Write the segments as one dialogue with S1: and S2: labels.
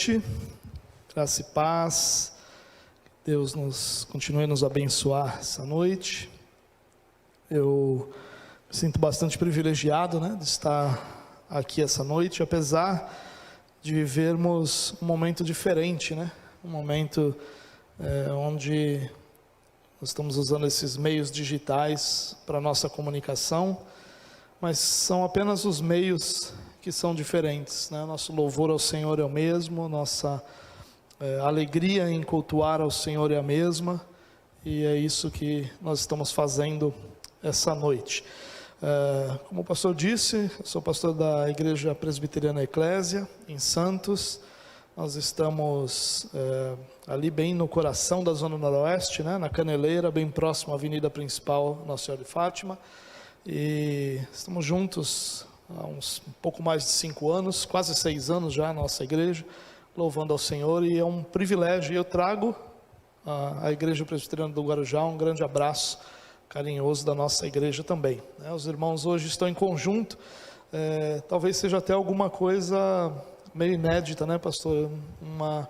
S1: noite, graça e paz. Deus continue a nos abençoar essa noite. Eu me sinto bastante privilegiado, de estar aqui essa noite, apesar de vivermos um momento diferente, um momento onde nós estamos usando esses meios digitais para a nossa comunicação, mas são apenas os meios que são diferentes, Nosso louvor ao Senhor é o mesmo, nossa alegria em cultuar ao Senhor é a mesma, e é isso que nós estamos fazendo essa noite. Como o pastor disse, eu sou pastor da Igreja Presbiteriana Eclésia, em Santos. Nós estamos ali bem no coração da Zona Noroeste, na Caneleira, bem próximo à avenida principal Nossa Senhora de Fátima, e estamos juntos há um pouco mais de 5 anos, quase 6 anos já, a nossa igreja, louvando ao Senhor, e é um privilégio. Eu trago à Igreja Presbiteriana do Guarujá um grande abraço carinhoso da nossa igreja também. Os irmãos hoje estão em conjunto, talvez seja até alguma coisa meio inédita, pastor? Uma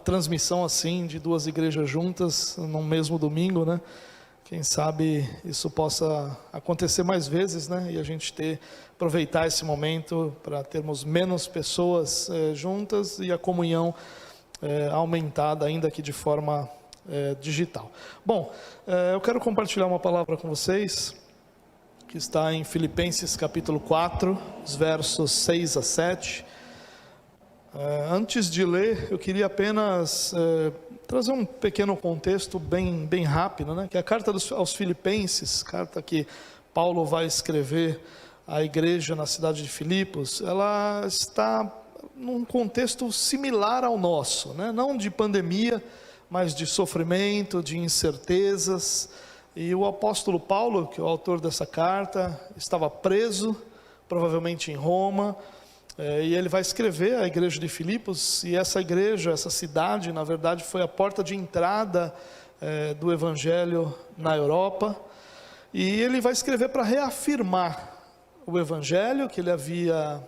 S1: transmissão assim de 2 igrejas juntas no mesmo domingo, Quem sabe isso possa acontecer mais vezes, e a gente aproveitar esse momento para termos menos pessoas juntas e a comunhão aumentada, ainda que de forma digital. Bom, eu quero compartilhar uma palavra com vocês, que está em Filipenses capítulo 4, os versos 6 a 7. Antes de ler, eu queria apenas trazer um pequeno contexto bem rápido, que a carta aos Filipenses, carta que Paulo vai escrever à igreja na cidade de Filipos, ela está num contexto similar ao nosso, não de pandemia, mas de sofrimento, de incertezas. E o apóstolo Paulo, que é o autor dessa carta, estava preso, provavelmente em Roma, e ele vai escrever à igreja de Filipos, e essa igreja, essa cidade, na verdade, foi a porta de entrada do evangelho na Europa, e ele vai escrever para reafirmar o evangelho que ele havia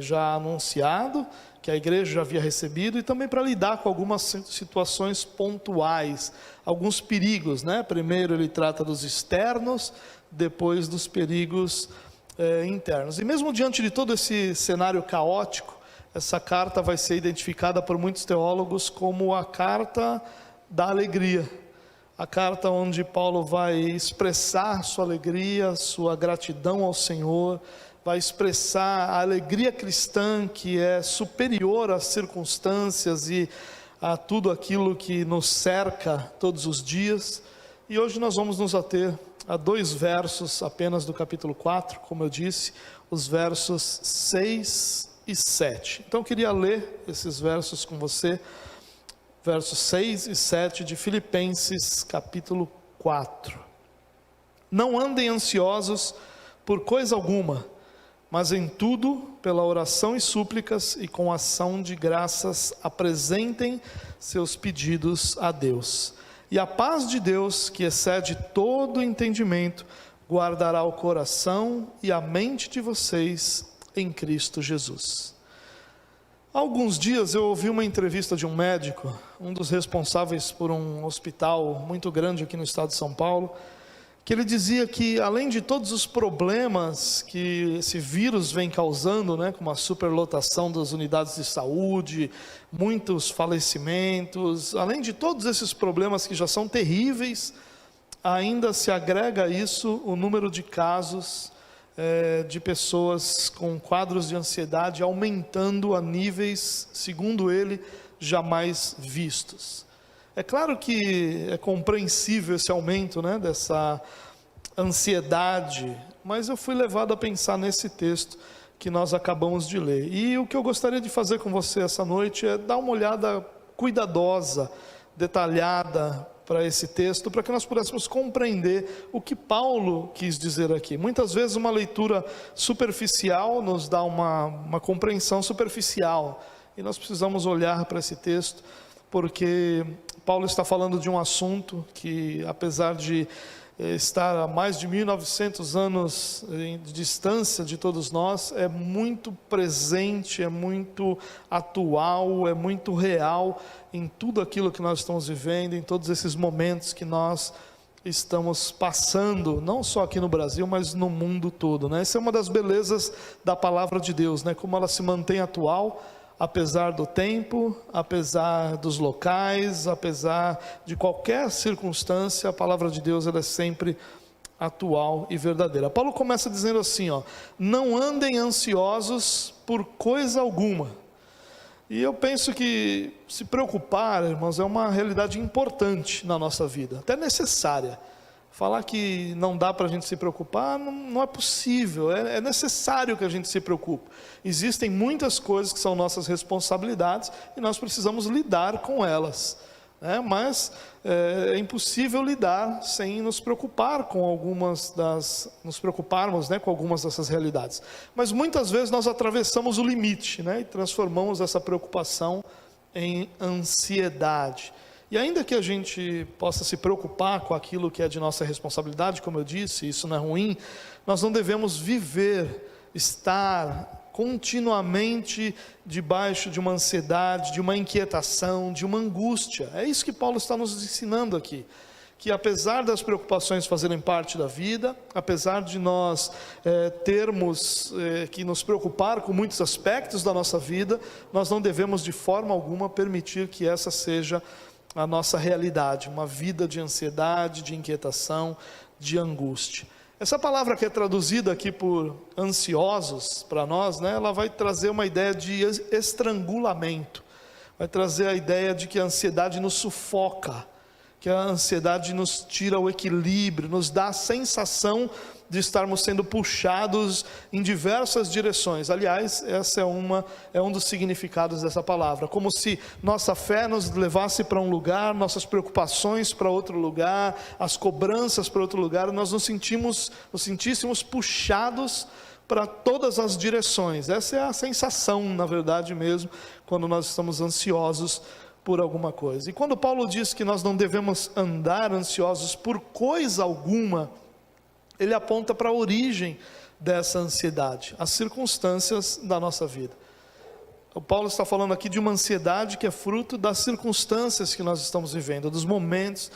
S1: já anunciado, que a igreja já havia recebido, e também para lidar com algumas situações pontuais, alguns perigos, Primeiro ele trata dos externos, depois dos perigos internos. E mesmo diante de todo esse cenário caótico, essa carta vai ser identificada por muitos teólogos como a carta da alegria, a carta onde Paulo vai expressar sua alegria, sua gratidão ao Senhor, vai expressar a alegria cristã que é superior às circunstâncias e a tudo aquilo que nos cerca todos os dias. E hoje nós vamos nos ater a 2 versos apenas do capítulo 4, como eu disse, os versos 6 e 7. Então eu queria ler esses versos com você, versos 6 e 7 de Filipenses capítulo 4. Não andem ansiosos por coisa alguma, mas em tudo, pela oração e súplicas e com ação de graças, apresentem seus pedidos a Deus. E a paz de Deus, que excede todo entendimento, guardará o coração e a mente de vocês em Cristo Jesus. Há alguns dias eu ouvi uma entrevista de um médico, um dos responsáveis por um hospital muito grande aqui no estado de São Paulo, que ele dizia que, além de todos os problemas que esse vírus vem causando, como a superlotação das unidades de saúde, muitos falecimentos, além de todos esses problemas que já são terríveis, ainda se agrega a isso o número de casos de pessoas com quadros de ansiedade aumentando a níveis, segundo ele, jamais vistos. É claro que é compreensível esse aumento, dessa ansiedade, mas eu fui levado a pensar nesse texto que nós acabamos de ler. E o que eu gostaria de fazer com você essa noite é dar uma olhada cuidadosa, detalhada para esse texto, para que nós pudéssemos compreender o que Paulo quis dizer aqui. Muitas vezes uma leitura superficial nos dá uma compreensão superficial, e nós precisamos olhar para esse texto, porque Paulo está falando de um assunto que, apesar de estar a mais de 1900 anos de distância de todos nós, é muito presente, é muito atual, é muito real em tudo aquilo que nós estamos vivendo, em todos esses momentos que nós estamos passando, não só aqui no Brasil, mas no mundo todo, né? Essa é uma das belezas da palavra de Deus, né? Como ela se mantém atual, apesar do tempo, apesar dos locais, apesar de qualquer circunstância, a palavra de Deus ela é sempre atual e verdadeira. Paulo começa dizendo assim, não andem ansiosos por coisa alguma. E eu penso que se preocupar, irmãos, é uma realidade importante na nossa vida, até necessária. Falar que não dá para a gente se preocupar, não é possível, é necessário que a gente se preocupe. Existem muitas coisas que são nossas responsabilidades e nós precisamos lidar com elas, né? Mas é impossível lidar sem nos preocupar com nos preocuparmos, né, com algumas dessas realidades. Mas muitas vezes nós atravessamos o limite, né, e transformamos essa preocupação em ansiedade. E ainda que a gente possa se preocupar com aquilo que é de nossa responsabilidade, como eu disse, isso não é ruim, nós não devemos estar continuamente debaixo de uma ansiedade, de uma inquietação, de uma angústia. É isso que Paulo está nos ensinando aqui. Que apesar das preocupações fazerem parte da vida, apesar de nós termos que nos preocupar com muitos aspectos da nossa vida, nós não devemos de forma alguma permitir que essa seja a nossa realidade, uma vida de ansiedade, de inquietação, de angústia. Essa palavra que é traduzida aqui por ansiosos para nós, né, ela vai trazer uma ideia de estrangulamento, vai trazer a ideia de que a ansiedade nos sufoca, que a ansiedade nos tira o equilíbrio, nos dá a sensação de estarmos sendo puxados em diversas direções. Aliás, essa é um dos significados dessa palavra, como se nossa fé nos levasse para um lugar, nossas preocupações para outro lugar, as cobranças para outro lugar, nós nos sentíssemos puxados para todas as direções. Essa é a sensação, na verdade mesmo, quando nós estamos ansiosos por alguma coisa. E quando Paulo diz que nós não devemos andar ansiosos por coisa alguma, ele aponta para a origem dessa ansiedade, as circunstâncias da nossa vida. O Paulo está falando aqui de uma ansiedade que é fruto das circunstâncias que nós estamos vivendo, dos momentos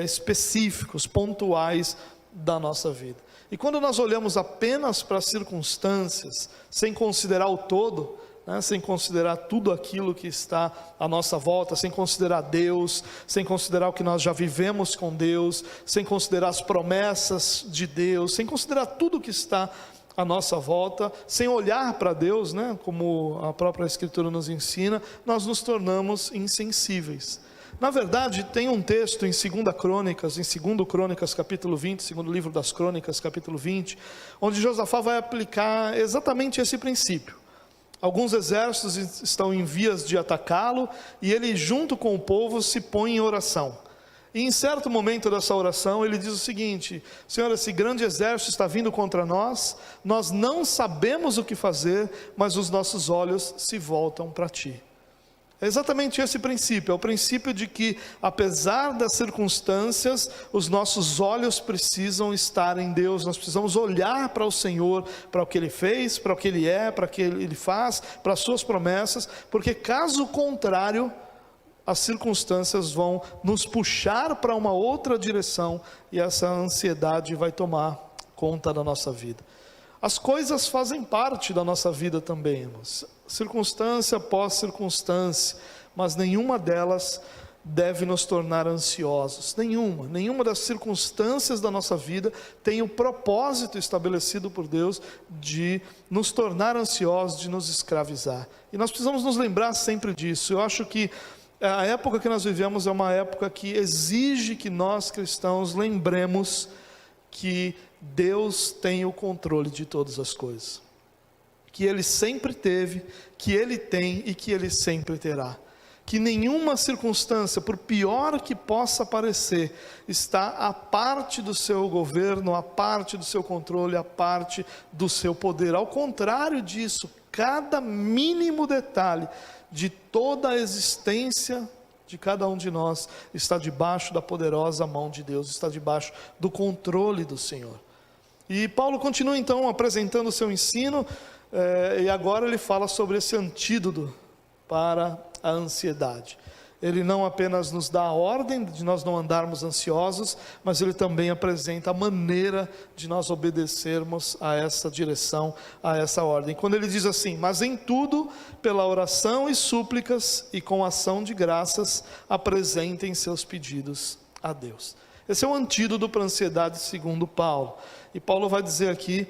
S1: específicos, pontuais da nossa vida. E quando nós olhamos apenas para as circunstâncias, sem considerar o todo, né, sem considerar tudo aquilo que está à nossa volta, sem considerar Deus, sem considerar o que nós já vivemos com Deus, sem considerar as promessas de Deus, sem considerar tudo que está à nossa volta, sem olhar para Deus, né, como a própria Escritura nos ensina, nós nos tornamos insensíveis. Na verdade, tem um texto em 2 Crônicas capítulo 20, segundo livro das Crônicas capítulo 20, onde Josafá vai aplicar exatamente esse princípio. Alguns exércitos estão em vias de atacá-lo, e ele junto com o povo se põe em oração. E em certo momento dessa oração ele diz o seguinte: Senhor, esse grande exército está vindo contra nós, nós não sabemos o que fazer, mas os nossos olhos se voltam para Ti. É exatamente esse princípio, é o princípio de que, apesar das circunstâncias, os nossos olhos precisam estar em Deus, nós precisamos olhar para o Senhor, para o que Ele fez, para o que Ele é, para o que Ele faz, para as suas promessas, porque caso contrário, as circunstâncias vão nos puxar para uma outra direção, e essa ansiedade vai tomar conta da nossa vida. As coisas fazem parte da nossa vida também, irmãos, circunstância após circunstância, mas nenhuma delas deve nos tornar ansiosos, nenhuma das circunstâncias da nossa vida tem o propósito estabelecido por Deus de nos tornar ansiosos, de nos escravizar, e nós precisamos nos lembrar sempre disso. Eu acho que a época que nós vivemos é uma época que exige que nós cristãos lembremos que Deus tem o controle de todas as coisas, que Ele sempre teve, que Ele tem e que Ele sempre terá, que nenhuma circunstância, por pior que possa parecer, está à parte do seu governo, à parte do seu controle, à parte do seu poder. Ao contrário disso, cada mínimo detalhe de toda a existência de cada um de nós está debaixo da poderosa mão de Deus, está debaixo do controle do Senhor. E Paulo continua então apresentando o seu ensino, e agora ele fala sobre esse antídoto para a ansiedade. Ele não apenas nos dá a ordem de nós não andarmos ansiosos, mas ele também apresenta a maneira de nós obedecermos a essa direção, a essa ordem. Quando ele diz assim: mas em tudo, pela oração e súplicas e com ação de graças, apresentem seus pedidos a Deus. Esse é o antídoto para a ansiedade segundo Paulo. E Paulo vai dizer aqui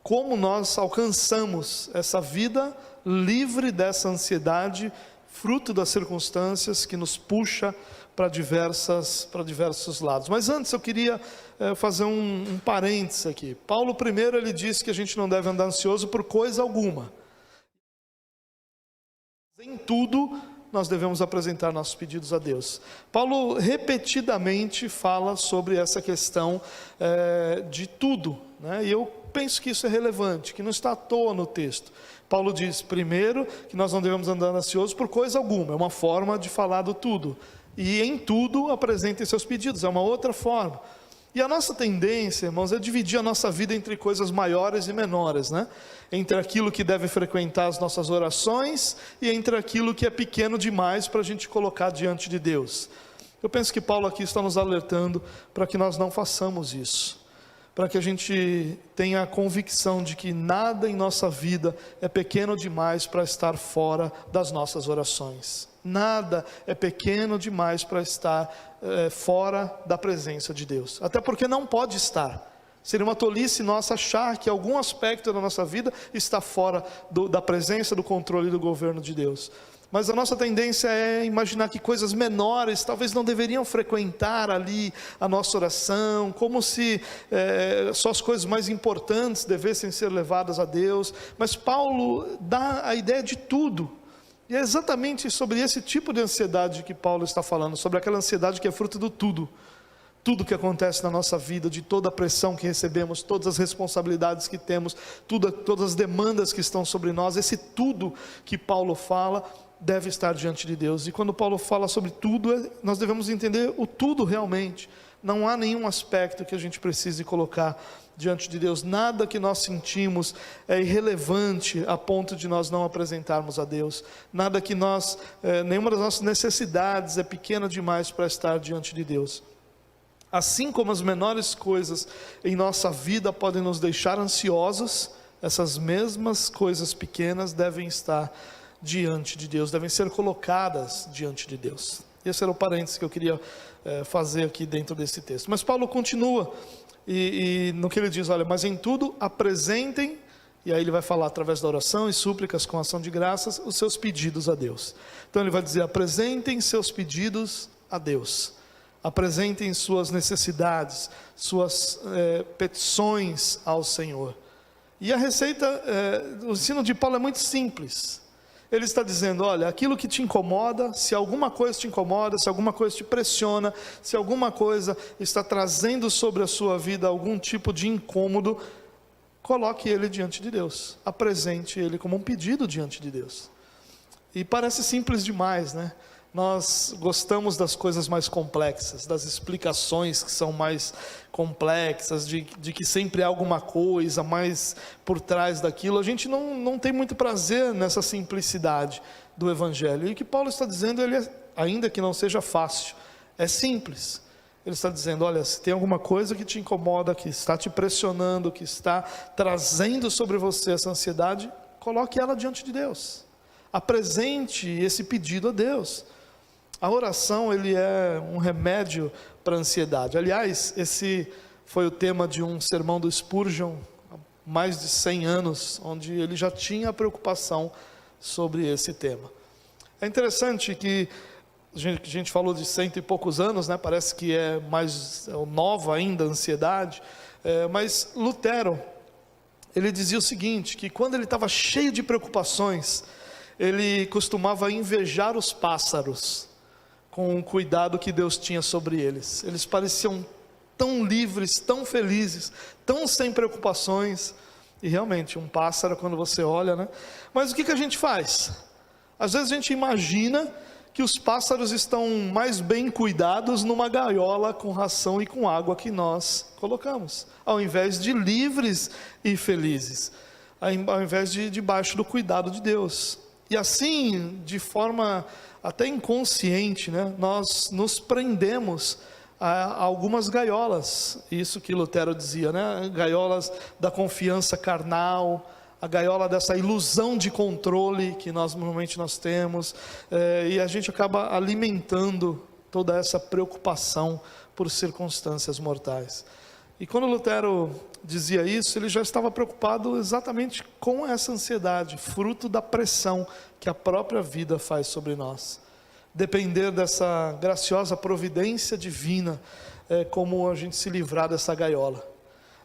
S1: como nós alcançamos essa vida livre dessa ansiedade, fruto das circunstâncias que nos puxa para diversos lados. Mas antes eu queria fazer um parênteses aqui. Paulo primeiro ele diz que a gente não deve andar ansioso por coisa alguma. Em tudo nós devemos apresentar nossos pedidos a Deus. Paulo repetidamente fala sobre essa questão de tudo, né? E eu penso que isso é relevante, que não está à toa no texto. Paulo diz, primeiro, que nós não devemos andar ansiosos por coisa alguma, é uma forma de falar do tudo. E em tudo apresentem seus pedidos, é uma outra forma. E a nossa tendência, irmãos, é dividir a nossa vida entre coisas maiores e menores, né? Entre aquilo que deve frequentar as nossas orações e entre aquilo que é pequeno demais para a gente colocar diante de Deus. Eu penso que Paulo aqui está nos alertando para que nós não façamos isso. Para que a gente tenha a convicção de que nada em nossa vida é pequeno demais para estar fora das nossas orações. Nada é pequeno demais para estar fora da presença de Deus. Até porque não pode estar. Seria uma tolice nossa achar que algum aspecto da nossa vida está fora da presença, do controle e do governo de Deus. Mas a nossa tendência é imaginar que coisas menores talvez não deveriam frequentar ali a nossa oração, como se só as coisas mais importantes devessem ser levadas a Deus. Mas Paulo dá a ideia de tudo. E é exatamente sobre esse tipo de ansiedade que Paulo está falando, sobre aquela ansiedade que é fruto do tudo. Tudo que acontece na nossa vida, de toda a pressão que recebemos, todas as responsabilidades que temos, todas as demandas que estão sobre nós, esse tudo que Paulo fala deve estar diante de Deus. E quando Paulo fala sobre tudo, nós devemos entender o tudo realmente. Não há nenhum aspecto que a gente precise colocar diante de Deus. Nada que nós sentimos é irrelevante a ponto de nós não apresentarmos a Deus. Nada que nenhuma das nossas necessidades é pequena demais para estar diante de Deus. Assim como as menores coisas em nossa vida podem nos deixar ansiosos, essas mesmas coisas pequenas devem estar diante de Deus, devem ser colocadas diante de Deus. Esse era o parênteses que eu queria fazer aqui dentro desse texto. Mas Paulo continua, e no que ele diz, olha, mas em tudo apresentem, e aí ele vai falar através da oração e súplicas com ação de graças, os seus pedidos a Deus. Então ele vai dizer, apresentem seus pedidos a Deus. Apresentem suas necessidades, suas petições ao Senhor. E a receita, o ensino de Paulo é muito simples. Ele está dizendo, olha, aquilo que te incomoda, se alguma coisa te incomoda, se alguma coisa te pressiona, se alguma coisa está trazendo sobre a sua vida algum tipo de incômodo, coloque ele diante de Deus. Apresente ele como um pedido diante de Deus. E parece simples demais, né? Nós gostamos das coisas mais complexas, das explicações que são mais complexas, de que sempre há alguma coisa mais por trás daquilo. A gente não tem muito prazer nessa simplicidade do Evangelho. E o que Paulo está dizendo, ainda que não seja fácil, é simples. Ele está dizendo, olha, se tem alguma coisa que te incomoda, que está te pressionando, que está trazendo sobre você essa ansiedade, coloque ela diante de Deus. Apresente esse pedido a Deus. A oração, ele é um remédio para a ansiedade. Aliás, esse foi o tema de um sermão do Spurgeon, há mais de 100 anos, onde ele já tinha preocupação sobre esse tema. É interessante que a gente falou de 100 e poucos anos, né? Parece que é mais nova ainda a ansiedade, mas Lutero, ele dizia o seguinte, que quando ele estava cheio de preocupações, ele costumava invejar os pássaros, com o cuidado que Deus tinha sobre eles. Eles pareciam tão livres, tão felizes, tão sem preocupações. E realmente, um pássaro, quando você olha, né? Mas o que a gente faz? Às vezes a gente imagina que os pássaros estão mais bem cuidados numa gaiola com ração e com água que nós colocamos, ao invés de livres e felizes, ao invés de debaixo do cuidado de Deus. E assim, de forma até inconsciente, né, nós nos prendemos a algumas gaiolas, isso que Lutero dizia, né, gaiolas da confiança carnal, a gaiola dessa ilusão de controle que normalmente nós temos, e a gente acaba alimentando toda essa preocupação por circunstâncias mortais. E quando Lutero dizia isso, ele já estava preocupado exatamente com essa ansiedade, fruto da pressão que a própria vida faz sobre nós. Depender dessa graciosa providência divina é como a gente se livrar dessa gaiola.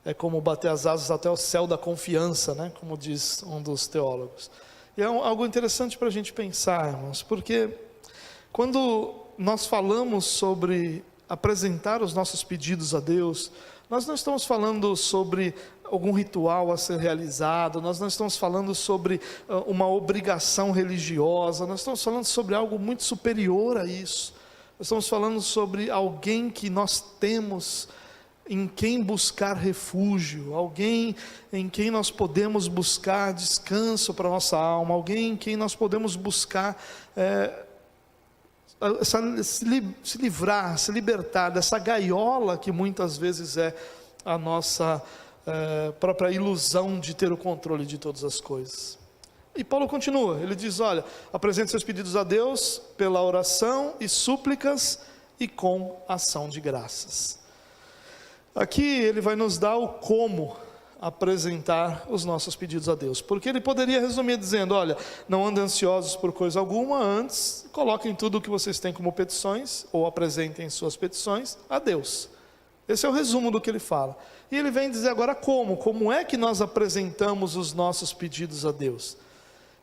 S1: É como bater as asas até o céu da confiança, né? Como diz um dos teólogos. E é algo interessante para a gente pensar, irmãos, porque quando nós falamos sobre apresentar os nossos pedidos a Deus, nós não estamos falando sobre algum ritual a ser realizado, nós não estamos falando sobre uma obrigação religiosa, nós estamos falando sobre algo muito superior a isso. Nós estamos falando sobre alguém que nós temos em quem buscar refúgio, alguém em quem nós podemos buscar descanso para a nossa alma, alguém em quem nós podemos buscar se livrar, se libertar dessa gaiola que muitas vezes é a nossa própria ilusão de ter o controle de todas as coisas. E Paulo continua, ele diz, olha, apresente seus pedidos a Deus pela oração e súplicas e com ação de graças. Aqui ele vai nos dar o como apresentar os nossos pedidos a Deus, porque ele poderia resumir dizendo, olha, não andem ansiosos por coisa alguma, antes coloquem tudo o que vocês têm como petições, ou apresentem suas petições a Deus. Esse é o resumo do que ele fala. E ele vem dizer agora como é que nós apresentamos os nossos pedidos a Deus?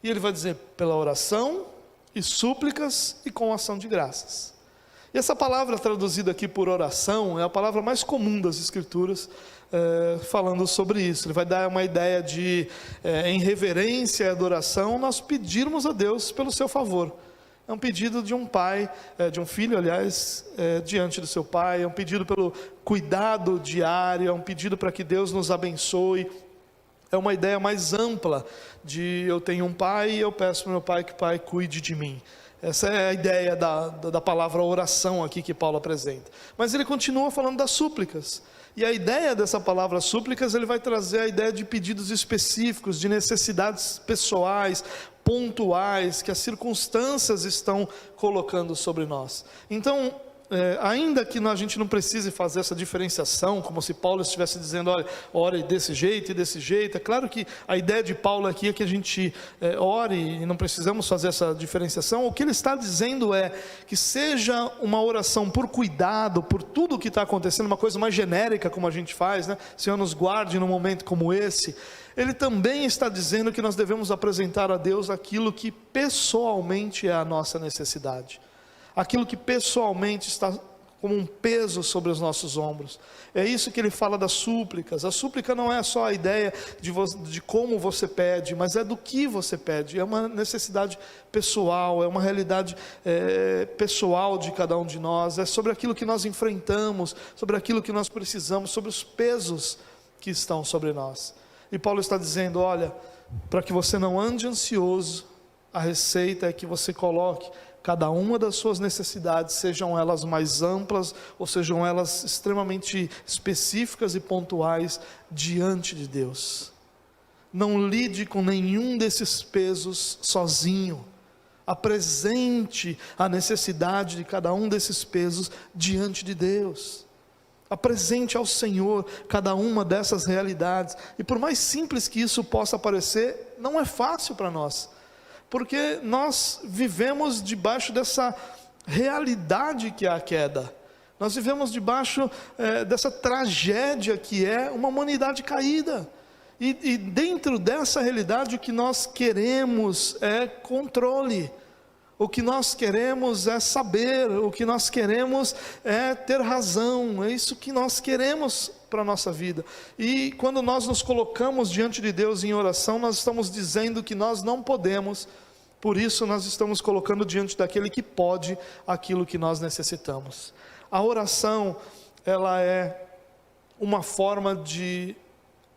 S1: E ele vai dizer, pela oração e súplicas e com ação de graças. E essa palavra traduzida aqui por oração é a palavra mais comum das Escrituras, falando sobre isso. Ele vai dar uma ideia de, em reverência e adoração, nós pedirmos a Deus pelo seu favor. É um pedido de um pai, de um filho, aliás, diante do seu pai, é um pedido pelo cuidado diário, é um pedido para que Deus nos abençoe. É uma ideia mais ampla de eu tenho um pai e eu peço para o meu pai que o pai cuide de mim. Essa é a ideia da palavra oração aqui que Paulo apresenta. Mas ele continua falando das súplicas. E a ideia dessa palavra súplicas, ele vai trazer a ideia de pedidos específicos, de necessidades pessoais, pontuais, que as circunstâncias estão colocando sobre nós. Então, ainda que a gente não precise fazer essa diferenciação, como se Paulo estivesse dizendo, olha, ore desse jeito e desse jeito. É claro que a ideia de Paulo aqui é que a gente ore e não precisamos fazer essa diferenciação. O que ele está dizendo é que seja uma oração por cuidado, por tudo o que está acontecendo, uma coisa mais genérica como a gente faz, né? Senhor, nos guarde num momento como esse. Ele também está dizendo que nós devemos apresentar a Deus aquilo que pessoalmente é a nossa necessidade. Aquilo que pessoalmente está como um peso sobre os nossos ombros. É isso que ele fala das súplicas. A súplica não é só a ideia de como você pede, mas é do que você pede. É uma necessidade pessoal, é uma realidade pessoal de cada um de nós. É sobre aquilo que nós enfrentamos, sobre aquilo que nós precisamos, sobre os pesos que estão sobre nós. E Paulo está dizendo, olha, para que você não ande ansioso, a receita é que você coloque cada uma das suas necessidades, sejam elas mais amplas ou sejam elas extremamente específicas e pontuais, diante de Deus. Não lide com nenhum desses pesos sozinho. Apresente a necessidade de cada um desses pesos diante de Deus. Apresente ao Senhor cada uma dessas realidades. E por mais simples que isso possa parecer, não é fácil para nós. Porque nós vivemos debaixo dessa realidade que é a queda. Nós vivemos debaixo dessa tragédia que é uma humanidade caída. E dentro dessa realidade o que nós queremos é controle. O que nós queremos é saber, o que nós queremos é ter razão, é isso que nós queremos para a nossa vida. E quando nós nos colocamos diante de Deus em oração, nós estamos dizendo que nós não podemos Por isso nós estamos colocando diante daquele que pode aquilo que nós necessitamos. A oração, ela é uma forma de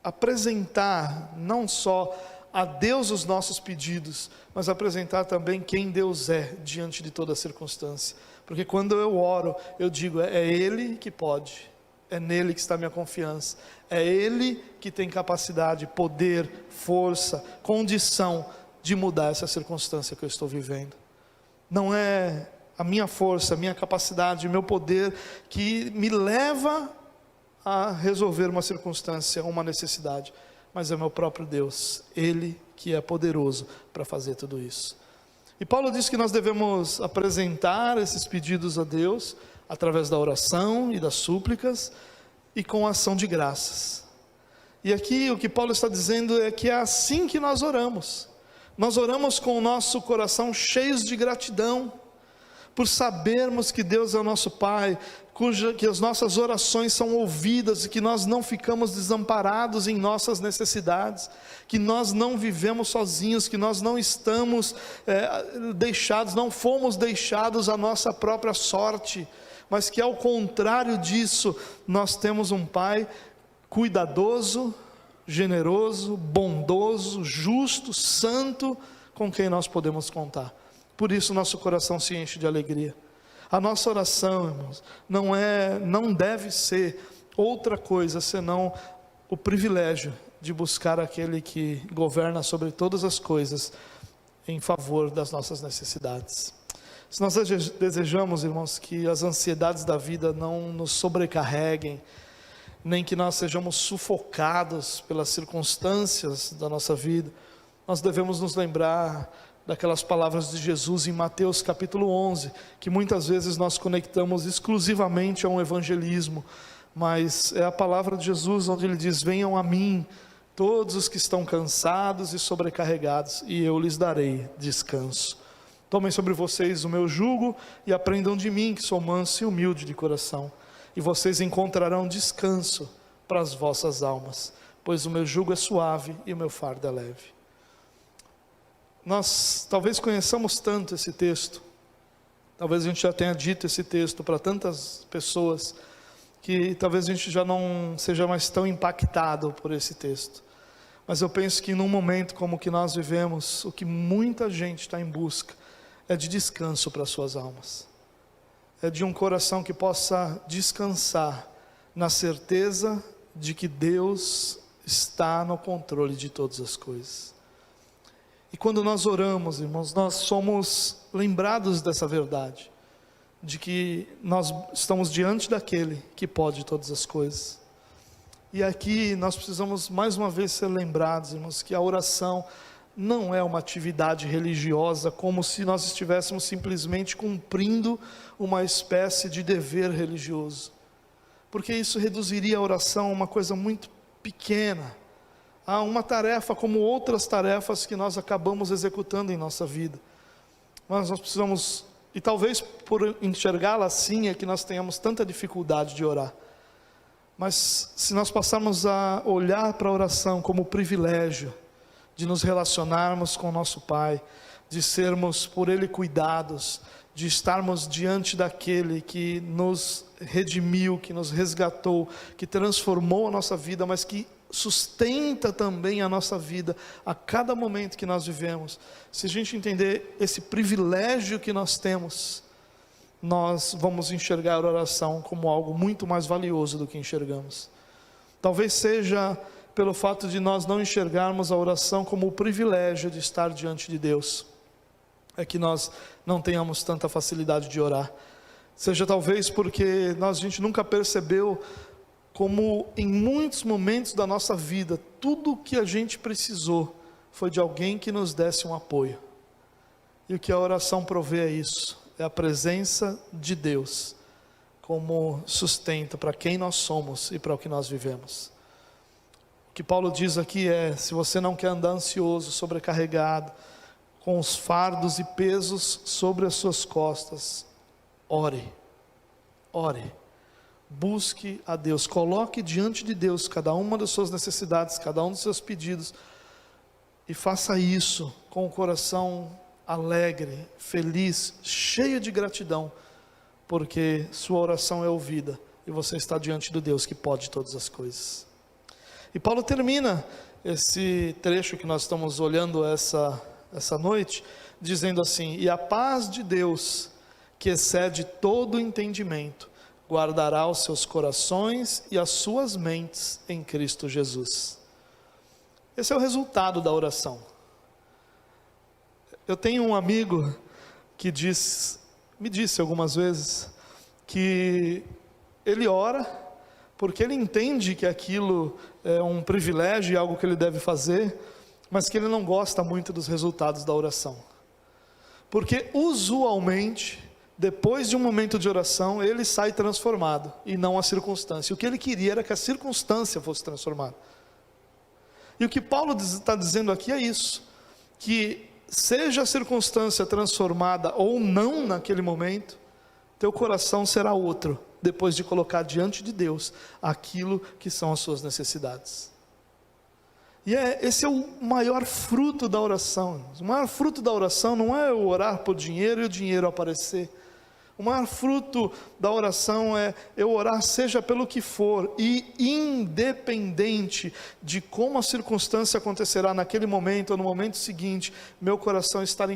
S1: apresentar não só a Deus os nossos pedidos, mas apresentar também quem Deus é diante de toda circunstância. Porque quando eu oro, eu digo, é Ele que pode, é nele que está a minha confiança, é Ele que tem capacidade, poder, força, condição de mudar essa circunstância que eu estou vivendo. Não é a minha força, a minha capacidade, o meu poder que me leva a resolver uma circunstância, uma necessidade, mas é meu próprio Deus, Ele que é poderoso para fazer tudo isso. E Paulo diz que nós devemos apresentar esses pedidos a Deus, através da oração e das súplicas, e com ação de graças. E aqui o que Paulo está dizendo é que é assim que nós oramos. Nós oramos com o nosso coração cheios de gratidão, por sabermos que Deus é o nosso Pai, que as nossas orações são ouvidas e que nós não ficamos desamparados em nossas necessidades, que nós não vivemos sozinhos, que nós não estamos deixados, não fomos deixados à nossa própria sorte, mas que ao contrário disso, nós temos um Pai cuidadoso, generoso, bondoso, justo, santo, com quem nós podemos contar. Por isso nosso coração se enche de alegria. A nossa oração, irmãos, não deve ser outra coisa senão o privilégio de buscar aquele que governa sobre todas as coisas em favor das nossas necessidades. Se nós desejamos, irmãos, que as ansiedades da vida não nos sobrecarreguem, nem que nós sejamos sufocados pelas circunstâncias da nossa vida, nós devemos nos lembrar daquelas palavras de Jesus em Mateus capítulo 11, que muitas vezes nós conectamos exclusivamente a um evangelismo, mas é a palavra de Jesus onde ele diz: venham a mim todos os que estão cansados e sobrecarregados, e eu lhes darei descanso. Tomem sobre vocês o meu jugo e aprendam de mim, que sou manso e humilde de coração, e vocês encontrarão descanso para as vossas almas, pois o meu jugo é suave e o meu fardo é leve. Nós talvez conheçamos tanto esse texto, talvez a gente já tenha dito esse texto para tantas pessoas, que talvez a gente já não seja mais tão impactado por esse texto. Mas eu penso que num momento como o que nós vivemos, o que muita gente está em busca, é de descanso para suas almas. É de um coração que possa descansar na certeza de que Deus está no controle de todas as coisas. E quando nós oramos, irmãos, nós somos lembrados dessa verdade, de que nós estamos diante daquele que pode todas as coisas. E aqui nós precisamos mais uma vez ser lembrados, irmãos, que a oração não é uma atividade religiosa, como se nós estivéssemos simplesmente cumprindo uma espécie de dever religioso, porque isso reduziria a oração a uma coisa muito pequena, a uma tarefa como outras tarefas que nós acabamos executando em nossa vida. Mas nós precisamos, e talvez por enxergá-la assim é que nós tenhamos tanta dificuldade de orar. Mas se nós passarmos a olhar para a oração como privilégio de nos relacionarmos com o nosso Pai, de sermos por Ele cuidados, de estarmos diante daquele que nos redimiu, que nos resgatou, que transformou a nossa vida, mas que sustenta também a nossa vida a cada momento que nós vivemos. Se a gente entender esse privilégio que nós temos, nós vamos enxergar a oração como algo muito mais valioso do que enxergamos. Talvez seja pelo fato de nós não enxergarmos a oração como o privilégio de estar diante de Deus, é que nós não tenhamos tanta facilidade de orar. Seja talvez porque a gente nunca percebeu como em muitos momentos da nossa vida, tudo o que a gente precisou foi de alguém que nos desse um apoio. E o que a oração provê é isso, é a presença de Deus como sustento para quem nós somos e para o que nós vivemos. O que Paulo diz aqui é: se você não quer andar ansioso, sobrecarregado, com os fardos e pesos sobre as suas costas, ore, busque a Deus, coloque diante de Deus cada uma das suas necessidades, cada um dos seus pedidos, e faça isso com o coração alegre, feliz, cheio de gratidão, porque sua oração é ouvida e você está diante do Deus que pode todas as coisas. E Paulo termina esse trecho que nós estamos olhando essa noite, dizendo assim: e a paz de Deus, que excede todo entendimento, guardará os seus corações e as suas mentes em Cristo Jesus. Esse é o resultado da oração. Eu tenho um amigo que me disse algumas vezes que ele ora porque ele entende que aquilo é um privilégio e algo que ele deve fazer, mas que ele não gosta muito dos resultados da oração. Porque usualmente, depois de um momento de oração, ele sai transformado e não a circunstância. O que ele queria era que a circunstância fosse transformada. E o que Paulo está dizendo aqui é isso, que seja a circunstância transformada ou não naquele momento, teu coração será outro, depois de colocar diante de Deus aquilo que são as suas necessidades. E esse é o maior fruto da oração. O maior fruto da oração não é eu orar por dinheiro e o dinheiro aparecer. O maior fruto da oração é eu orar seja pelo que for, e independente de como a circunstância acontecerá naquele momento ou no momento seguinte, meu coração está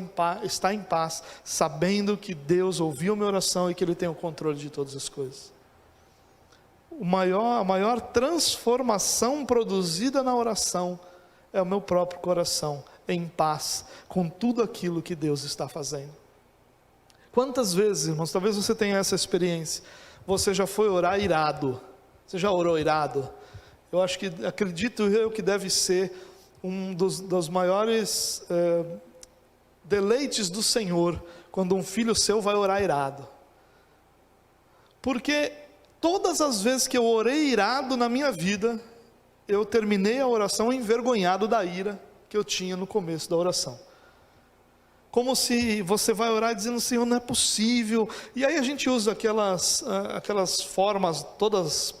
S1: em paz, sabendo que Deus ouviu minha oração e que Ele tem o controle de todas as coisas. A maior transformação produzida na oração é o meu próprio coração em paz com tudo aquilo que Deus está fazendo. Quantas vezes, irmãos, talvez você tenha essa experiência, você já foi orar irado? Você já orou irado? Acredito eu que deve ser um dos maiores deleites do Senhor, quando um filho seu vai orar irado. Porque todas as vezes que eu orei irado na minha vida, eu terminei a oração envergonhado da ira que eu tinha no começo da oração. Como se você vai orar dizendo: Senhor, não é possível. E aí a gente usa aquelas formas todas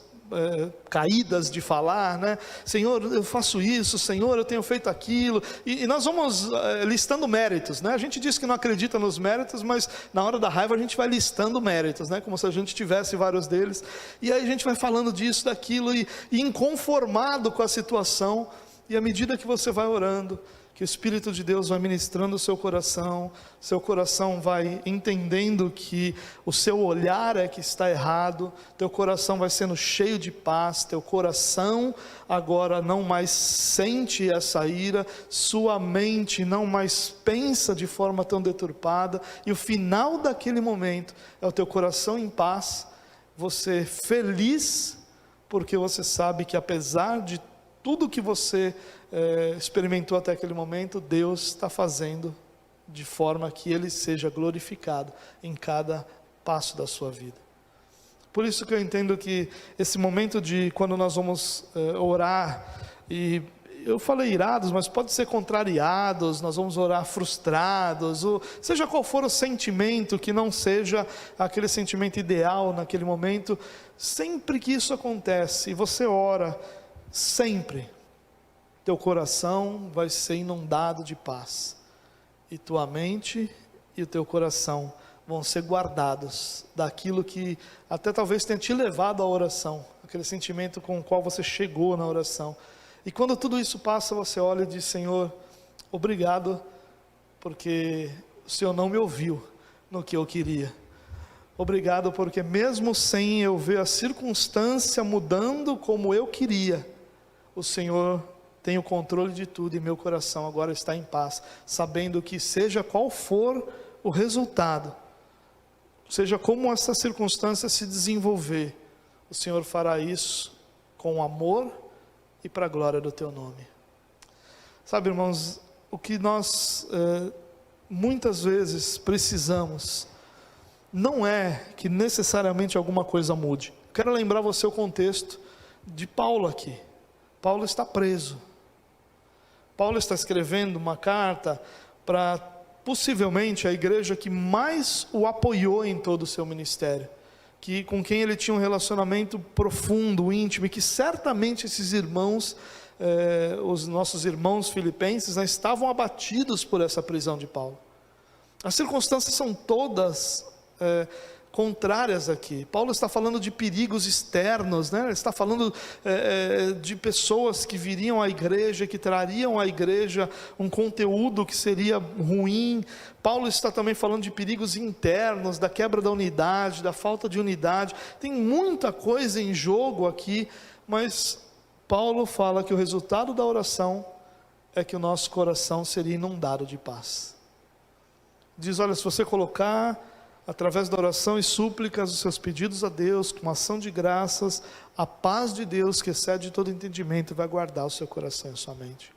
S1: caídas de falar, né? Senhor, eu faço isso, Senhor, eu tenho feito aquilo. E nós vamos listando méritos, né? A gente diz que não acredita nos méritos, mas na hora da raiva a gente vai listando méritos, né? Como se a gente tivesse vários deles. E aí a gente vai falando disso, daquilo, e inconformado com a situação. E à medida que você vai orando, que o Espírito de Deus vai ministrando o seu coração vai entendendo que o seu olhar é que está errado, teu coração vai sendo cheio de paz, teu coração agora não mais sente essa ira, sua mente não mais pensa de forma tão deturpada, e o final daquele momento é o teu coração em paz, você feliz, porque você sabe que apesar de tudo que você experimentou até aquele momento, Deus está fazendo de forma que Ele seja glorificado em cada passo da sua vida. Por isso que eu entendo que esse momento de quando nós vamos orar, e eu falei irados, mas pode ser contrariados, nós vamos orar frustrados, ou seja qual for o sentimento, que não seja aquele sentimento ideal naquele momento, sempre que isso acontece e você ora, sempre teu coração vai ser inundado de paz, e tua mente e o teu coração vão ser guardados daquilo que até talvez tenha te levado à oração, aquele sentimento com o qual você chegou na oração. E quando tudo isso passa, você olha e diz: Senhor, obrigado, porque o Senhor não me ouviu no que eu queria. Obrigado porque mesmo sem eu ver a circunstância mudando como eu queria, o Senhor tem o controle de tudo, e meu coração agora está em paz, sabendo que seja qual for o resultado, seja como essa circunstância se desenvolver, o Senhor fará isso com amor e para a glória do teu nome. Sabe, irmãos, o que nós muitas vezes precisamos, não é que necessariamente alguma coisa mude. Quero lembrar você o contexto de Paulo aqui. Paulo está preso. Paulo está escrevendo uma carta para possivelmente a igreja que mais o apoiou em todo o seu ministério, com quem ele tinha um relacionamento profundo, íntimo, e que certamente esses irmãos, os nossos irmãos filipenses, estavam abatidos por essa prisão de Paulo. As circunstâncias são todas contrárias aqui. Paulo está falando de perigos externos, né? Ele está falando de pessoas que viriam à igreja, que trariam à igreja um conteúdo que seria ruim. Paulo está também falando de perigos internos, da quebra da unidade, da falta de unidade. Tem muita coisa em jogo aqui, mas Paulo fala que o resultado da oração é que o nosso coração seria inundado de paz. Diz, olha, se você colocar através da oração e súplicas os seus pedidos a Deus, com ação de graças, a paz de Deus que excede todo entendimento vai guardar o seu coração e a sua mente.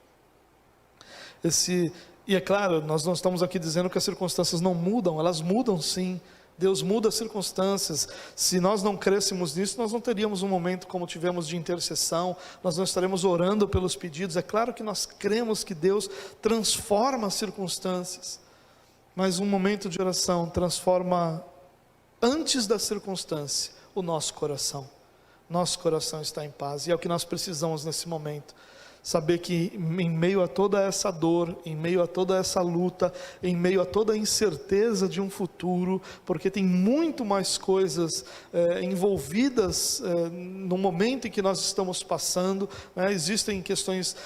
S1: E é claro, nós não estamos aqui dizendo que as circunstâncias não mudam, elas mudam sim. Deus muda as circunstâncias. Se nós não crescemos nisso, nós não teríamos um momento como tivemos de intercessão, nós não estaremos orando pelos pedidos. É claro que nós cremos que Deus transforma as circunstâncias, mas um momento de oração transforma, antes da circunstância, o nosso coração. Nosso coração está em paz, e é o que nós precisamos nesse momento. Saber que em meio a toda essa dor, em meio a toda essa luta, em meio a toda a incerteza de um futuro, porque tem muito mais coisas envolvidas no momento em que nós estamos passando, né? Existem questões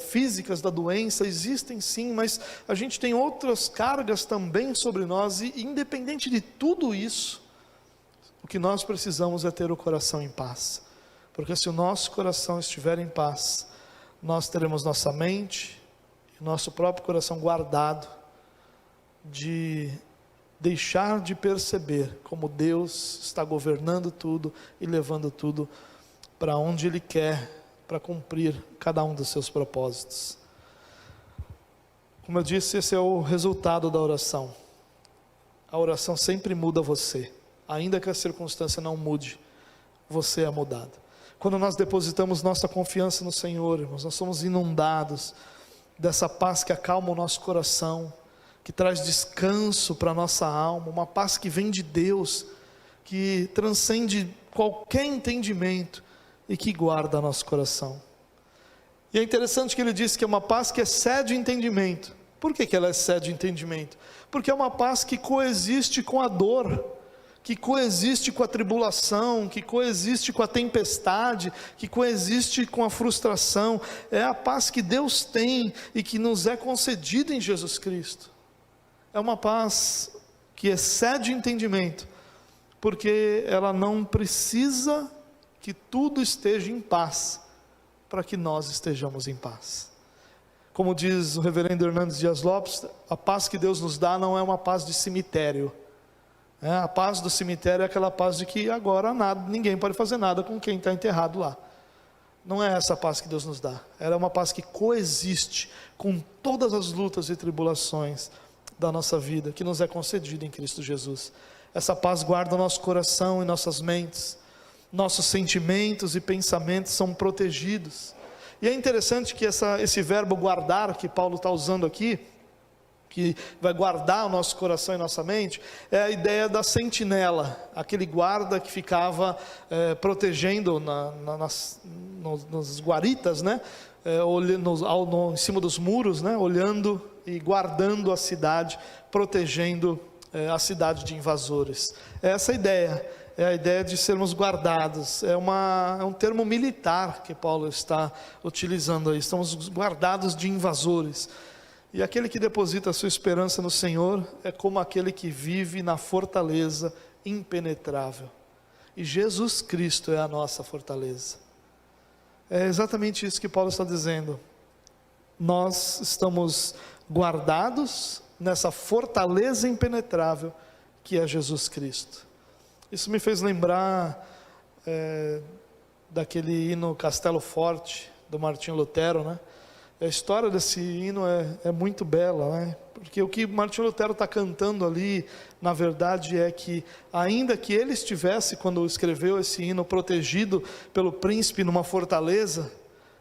S1: físicas da doença, existem sim, mas a gente tem outras cargas também sobre nós, e independente de tudo isso, o que nós precisamos é ter o coração em paz, porque se o nosso coração estiver em paz, nós teremos nossa mente e nosso próprio coração guardado de deixar de perceber como Deus está governando tudo e levando tudo para onde Ele quer, para cumprir cada um dos seus propósitos. Como eu disse, esse é o resultado da oração. A oração sempre muda você, ainda que a circunstância não mude, você é mudado. Quando nós depositamos nossa confiança no Senhor, irmãos, nós somos inundados dessa paz que acalma o nosso coração, que traz descanso para a nossa alma, uma paz que vem de Deus, que transcende qualquer entendimento e que guarda nosso coração. E é interessante que ele diz que é uma paz que excede o entendimento. Por que ela excede o entendimento? Porque é uma paz que coexiste com a dor, que coexiste com a tribulação, que coexiste com a tempestade, que coexiste com a frustração. É a paz que Deus tem e que nos é concedida em Jesus Cristo. É uma paz que excede o entendimento, porque ela não precisa que tudo esteja em paz para que nós estejamos em paz. Como diz o reverendo Hernandes Dias Lopes, a paz que Deus nos dá não é uma paz de cemitério. A paz do cemitério é aquela paz de que agora ninguém pode fazer nada com quem está enterrado lá. Não é essa paz que Deus nos dá. Ela é uma paz que coexiste com todas as lutas e tribulações da nossa vida, que nos é concedida em Cristo Jesus. Essa paz guarda o nosso coração e nossas mentes. Nossos sentimentos e pensamentos são protegidos. E é interessante que esse verbo guardar, que Paulo está usando aqui, que vai guardar o nosso coração e nossa mente, é a ideia da sentinela, aquele guarda que ficava protegendo nas guaritas, né? Em cima dos muros, né? Olhando e guardando a cidade, protegendo a cidade de invasores. É essa ideia, é a ideia de sermos guardados. É um termo militar que Paulo está utilizando aí. Estamos guardados de invasores. E aquele que deposita a sua esperança no Senhor é como aquele que vive na fortaleza impenetrável. E Jesus Cristo é a nossa fortaleza. É exatamente isso que Paulo está dizendo. Nós estamos guardados nessa fortaleza impenetrável que é Jesus Cristo. Isso me fez lembrar daquele hino Castelo Forte, do Martinho Lutero, né? A história desse hino é muito bela, né? Porque o que Martinho Lutero está cantando ali, na verdade é que, ainda que ele estivesse, quando escreveu esse hino, protegido pelo príncipe numa fortaleza,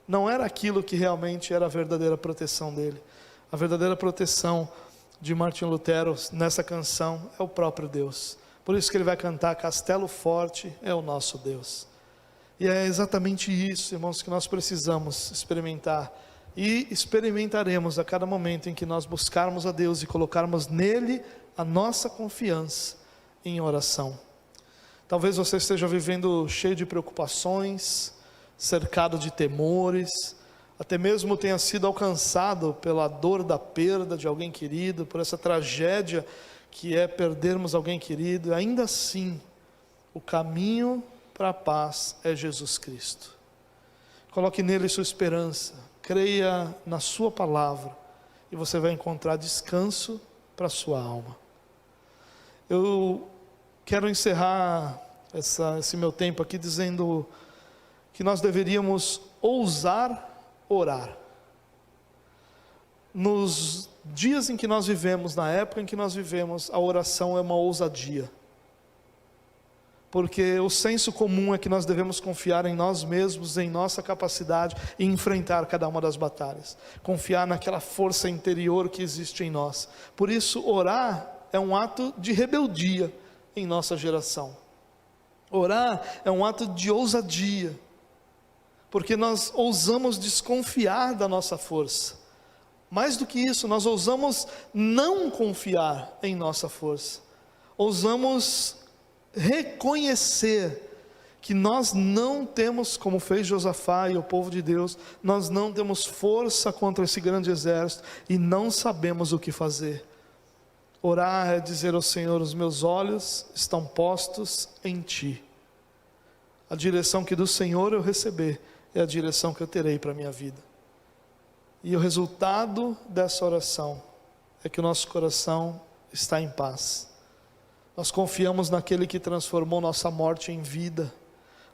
S1: não era aquilo que realmente era a verdadeira proteção dele. A verdadeira proteção de Martinho Lutero nessa canção é o próprio Deus. Por isso que ele vai cantar: Castelo Forte é o nosso Deus. E é exatamente isso, irmãos, que nós precisamos experimentar e experimentaremos a cada momento em que nós buscarmos a Deus e colocarmos nele a nossa confiança em oração. Talvez você esteja vivendo cheio de preocupações, cercado de temores, até mesmo tenha sido alcançado pela dor da perda de alguém querido, por essa tragédia que é perdermos alguém querido. Ainda assim, o caminho para a paz é Jesus Cristo. Coloque nele sua esperança, creia na sua palavra, e você vai encontrar descanso para a sua alma. Eu quero encerrar esse meu tempo aqui dizendo que nós deveríamos ousar orar. Nos dias em que nós vivemos, na época em que nós vivemos, a oração é uma ousadia. Porque o senso comum é que nós devemos confiar em nós mesmos, em nossa capacidade e enfrentar cada uma das batalhas. Confiar naquela força interior que existe em nós. Por isso, orar é um ato de rebeldia em nossa geração. Orar é um ato de ousadia, porque nós ousamos desconfiar da nossa força. Mais do que isso, nós ousamos não confiar em nossa força. Ousamos reconhecer que nós não temos, como fez Josafá e o povo de Deus, nós não temos força contra esse grande exército e não sabemos o que fazer. Orar é dizer ao Senhor: os meus olhos estão postos em Ti. A direção que do Senhor eu receber é a direção que eu terei para a minha vida. E o resultado dessa oração é que o nosso coração está em paz. Nós confiamos naquele que transformou nossa morte em vida.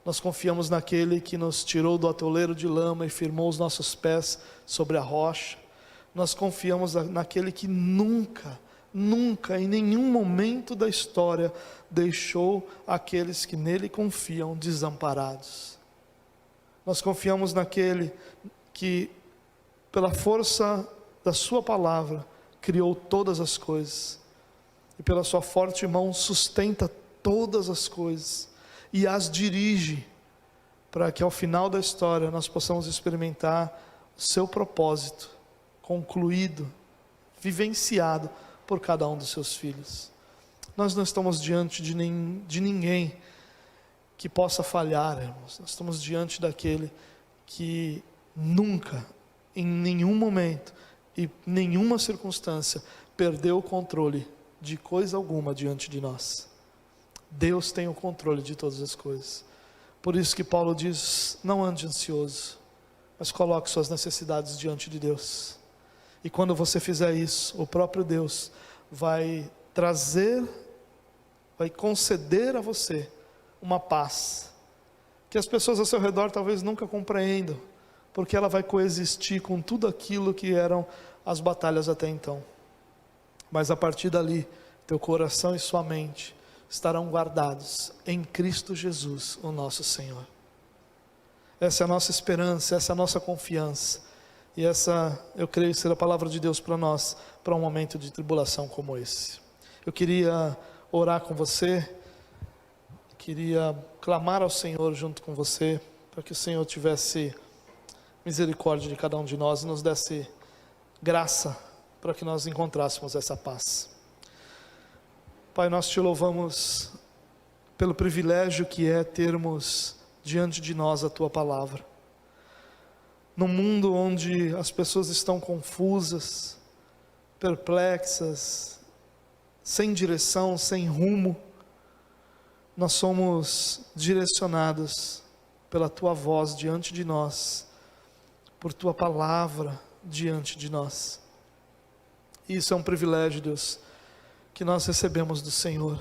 S1: Nós confiamos naquele que nos tirou do atoleiro de lama e firmou os nossos pés sobre a rocha. Nós confiamos naquele que nunca, em nenhum momento da história, deixou aqueles que nele confiam desamparados. Nós confiamos naquele que, pela força da sua palavra, criou todas as coisas, e pela sua forte mão sustenta todas as coisas, e as dirige, para que ao final da história nós possamos experimentar o seu propósito, concluído, vivenciado por cada um dos seus filhos. Nós não estamos diante de ninguém que possa falhar, irmãos. Nós estamos diante daquele que nunca, em nenhum momento e nenhuma circunstância, perdeu o controle de coisa alguma diante de nós. Deus tem o controle de todas as coisas. Por isso que Paulo diz: não ande ansioso, mas coloque suas necessidades diante de Deus. E quando você fizer isso, o próprio Deus vai conceder a você uma paz que as pessoas ao seu redor talvez nunca compreendam, porque ela vai coexistir com tudo aquilo que eram as batalhas até então. Mas a partir dali, teu coração e sua mente estarão guardados em Cristo Jesus, o nosso Senhor. Essa é a nossa esperança, essa é a nossa confiança, e essa, eu creio, ser a palavra de Deus para nós, para um momento de tribulação como esse. Eu queria orar com você, queria clamar ao Senhor junto com você, para que o Senhor tivesse misericórdia de cada um de nós e nos desse graça para que nós encontrássemos essa paz. Pai, nós te louvamos pelo privilégio que é termos diante de nós a tua palavra. Num mundo onde as pessoas estão confusas, perplexas, sem direção, sem rumo, nós somos direcionados pela tua voz diante de nós, por tua palavra diante de nós. Isso é um privilégio, Deus, que nós recebemos do Senhor.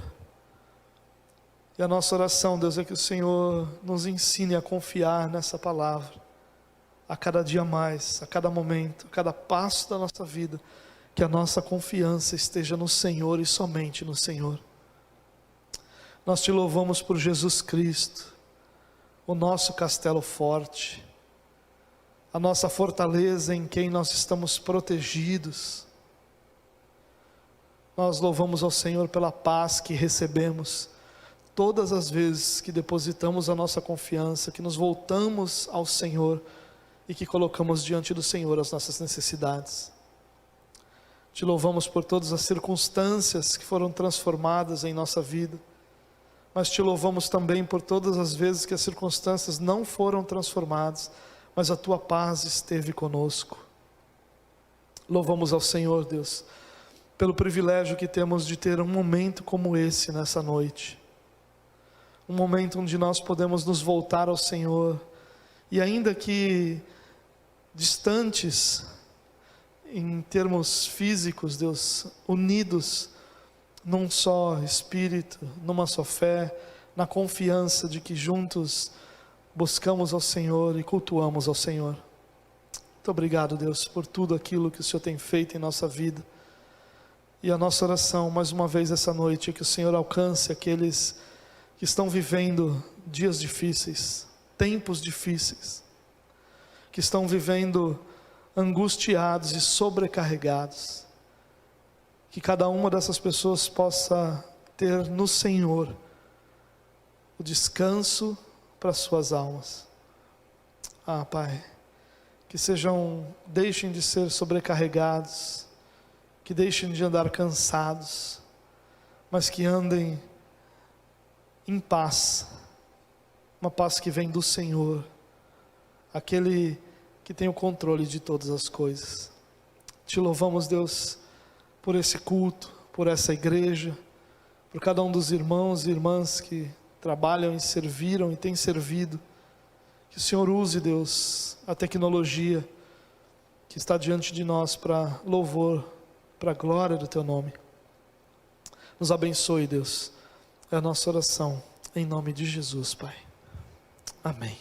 S1: E a nossa oração, Deus, é que o Senhor nos ensine a confiar nessa palavra, a cada dia mais, a cada momento, a cada passo da nossa vida, que a nossa confiança esteja no Senhor e somente no Senhor. Nós te louvamos por Jesus Cristo, o nosso castelo forte, a nossa fortaleza em quem nós estamos protegidos. Nós louvamos ao Senhor pela paz que recebemos todas as vezes que depositamos a nossa confiança, que nos voltamos ao Senhor e que colocamos diante do Senhor as nossas necessidades. Te louvamos por todas as circunstâncias que foram transformadas em nossa vida, mas te louvamos também por todas as vezes que as circunstâncias não foram transformadas, mas a tua paz esteve conosco. Louvamos ao Senhor, Deus, pelo privilégio que temos de ter um momento como esse nessa noite. Um momento onde nós podemos nos voltar ao Senhor, e ainda que distantes em termos físicos, Deus, unidos num só espírito, numa só fé, na confiança de que juntos buscamos ao Senhor e cultuamos ao Senhor. Muito obrigado, Deus, por tudo aquilo que o Senhor tem feito em nossa vida. E a nossa oração, mais uma vez essa noite, é que o Senhor alcance aqueles que estão vivendo dias difíceis, tempos difíceis, que estão vivendo angustiados e sobrecarregados. Que cada uma dessas pessoas possa ter no Senhor o descanso para suas almas. Pai, que deixem de ser sobrecarregados, que deixem de andar cansados, mas que andem em paz, uma paz que vem do Senhor, aquele que tem o controle de todas as coisas. Te louvamos, Deus, por esse culto, por essa igreja, por cada um dos irmãos e irmãs que trabalham e serviram e têm servido. Que o Senhor use, Deus, a tecnologia que está diante de nós para louvor, para a glória do Teu nome. Nos abençoe, Deus, é a nossa oração, em nome de Jesus, Pai. Amém.